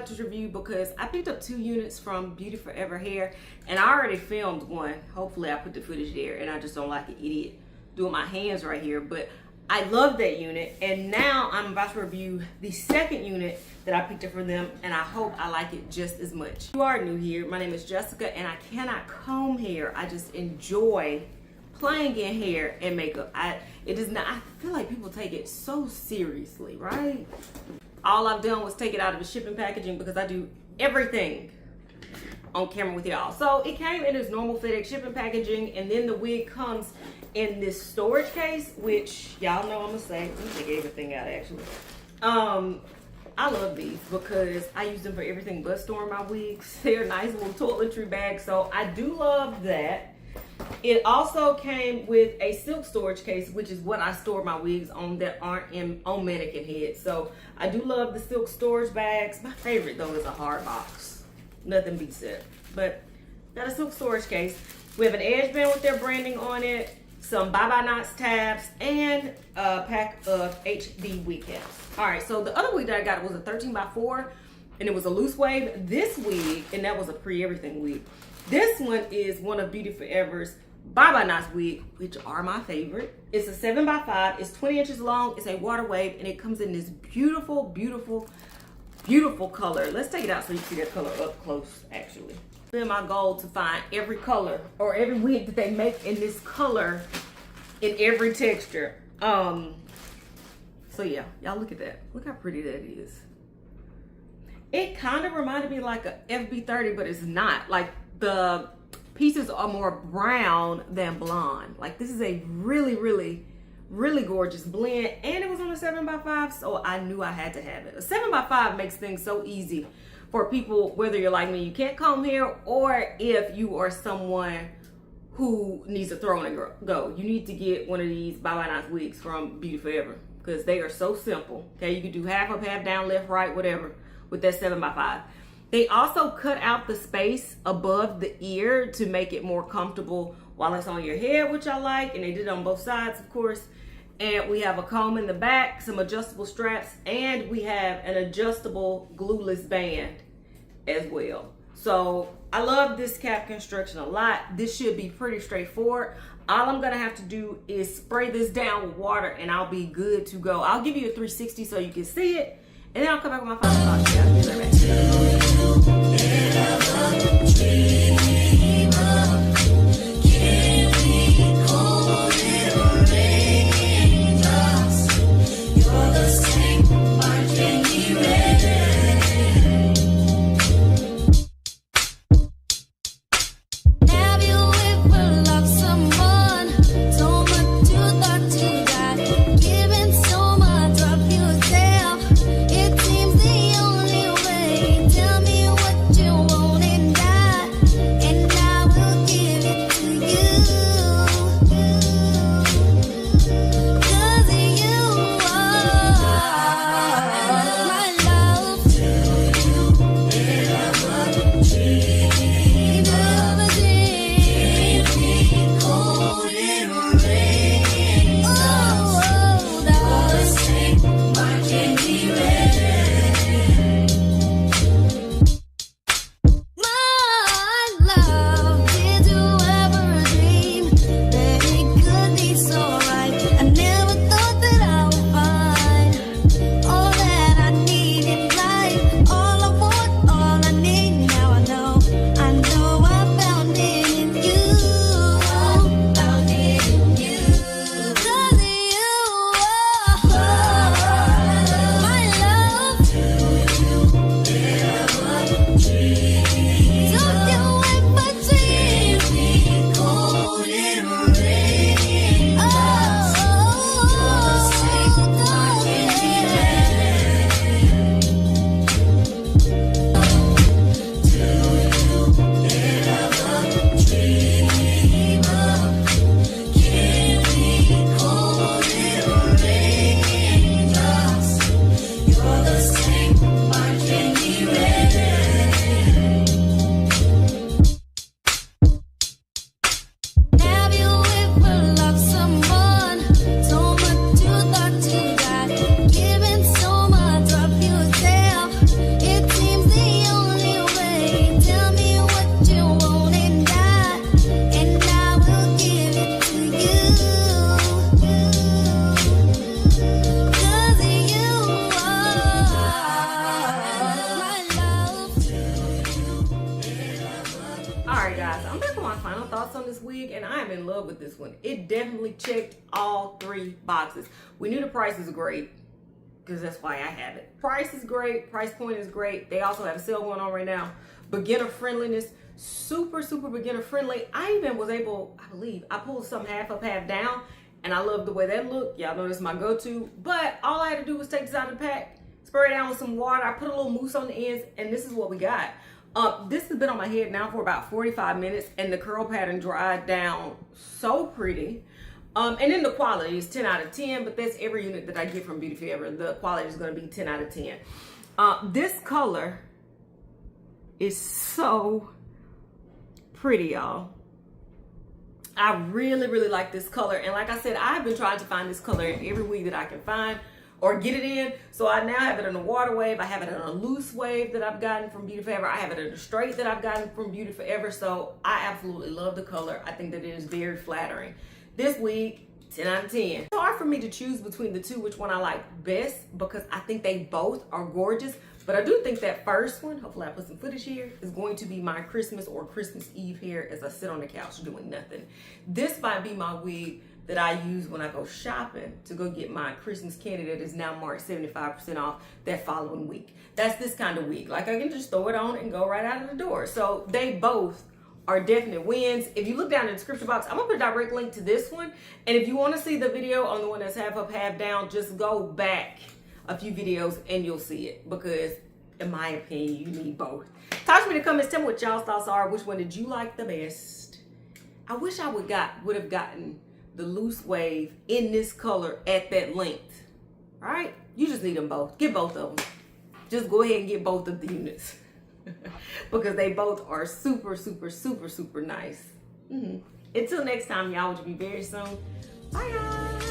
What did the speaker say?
like this review because I picked up 2 units from BeautyForever Hair, and I already filmed one. Hopefully I put the footage there, and I just don't like an idiot doing my hands right here. But I love that unit, and now I'm about to review the second unit that I picked up from them, and I hope I like it just as much. If you are new here, my name is Jessica, and I cannot comb hair. I just enjoy playing in hair and makeup. I feel like people take it so seriously, right? All I've done was take it out of the shipping packaging because I do everything on camera with y'all. So it came in its normal FedEx shipping packaging, and then the wig comes in this storage case, which y'all know I'm gonna say. Let me take everything out actually. I love these because I use them for everything but storing my wigs. They're nice little toiletry bags, so I do love that. It also came with a silk storage case, which is what I store my wigs on that aren't on mannequin heads. So I do love the silk storage bags. My favorite though is a hard box. Nothing beats it. But got a silk storage case. We have an edge band with their branding on it, some bye-bye knots tabs, and a pack of HD wig caps. All right, so the other wig that I got was a 13x4, and it was a loose wave. This wig, and that was a pre-everything wig. This one is one of BeautyForever's bye-bye knots wig, which are my favorite. It's a 7x5, it's 20 inches long, it's a Waterwave, and it comes in this beautiful, beautiful, beautiful color. Let's take it out so you can see that color up close, actually. It's been my goal to find every color, or every wig that they make in this color, in every texture. So yeah, y'all look at that. Look how pretty that is. It kind of reminded me like a FB30, but it's not. Like, the pieces are more brown than blonde. Like, this is a really, really, really gorgeous blend, and it was on a 7x5, so I knew I had to have it. A 7x5 makes things so easy for people, whether you're like me, you can't comb hair, or if you are someone who needs to throw and go. You need to get one of these bye-bye knots wigs from BeautyForever because they are so simple. Okay, you can do half up, half down, left, right, whatever with that 7x5. They also cut out the space above the ear to make it more comfortable while it's on your head, which I like, and they did it on both sides, of course. And we have a comb in the back, some adjustable straps, and we have an adjustable glueless band as well. So I love this cap construction a lot. This should be pretty straightforward. All I'm gonna have to do is spray this down with water and I'll be good to go. I'll give you a 360 so you can see it, and then I'll come back with my final thoughts. And wig, and I am in love with this one. It definitely checked all 3 boxes. We knew the price is great, because that's why I have it. Price is great, price point is great. They also have a sale going on right now. Beginner friendliness, super beginner friendly. I even was able, I believe, I pulled some half up, half down, and I love the way that looked. Y'all know this is my go-to. But all I had to do was take this out of the pack, spray it down with some water. I put a little mousse on the ends, and this is what we got. This has been on my head now for about 45 minutes, and the curl pattern dried down so pretty. And then the quality is 10 out of 10, but that's every unit that I get from BeautyForever. The quality is going to be 10 out of 10. This color is so pretty, y'all. I really like this color, and like I said, I've been trying to find this color in every wig that I can find or get it in. So I now have it in a Waterwave. I have it in a loose wave that I've gotten from BeautyForever. I have it in a straight that I've gotten from BeautyForever. So I absolutely love the color. I think that it is very flattering. This wig, 10 out of 10. It's hard for me to choose between the two which one I like best, because I think they both are gorgeous. But I do think that first one, hopefully I put some footage here, is going to be my Christmas or Christmas Eve hair as I sit on the couch doing nothing. This might be my wig that I use when I go shopping to go get my Christmas candy that is now marked 75% off that following week. That's this kind of wig. Like, I can just throw it on and go right out of the door. So they both are definite wins. If you look down in the description box, I'm gonna put a direct link to this one. And if you wanna see the video on the one that's half up, half down, just go back a few videos and you'll see it, because in my opinion, you need both. Talk to me in the comments, tell me what y'all's thoughts are. Which one did you like the best? I wish I would have gotten the loose wave in this color at that length. All right, you just need them both. Get both of them. Just go ahead and get both of the units because they both are super nice. Until next time, y'all, which will be very soon. Bye, guys.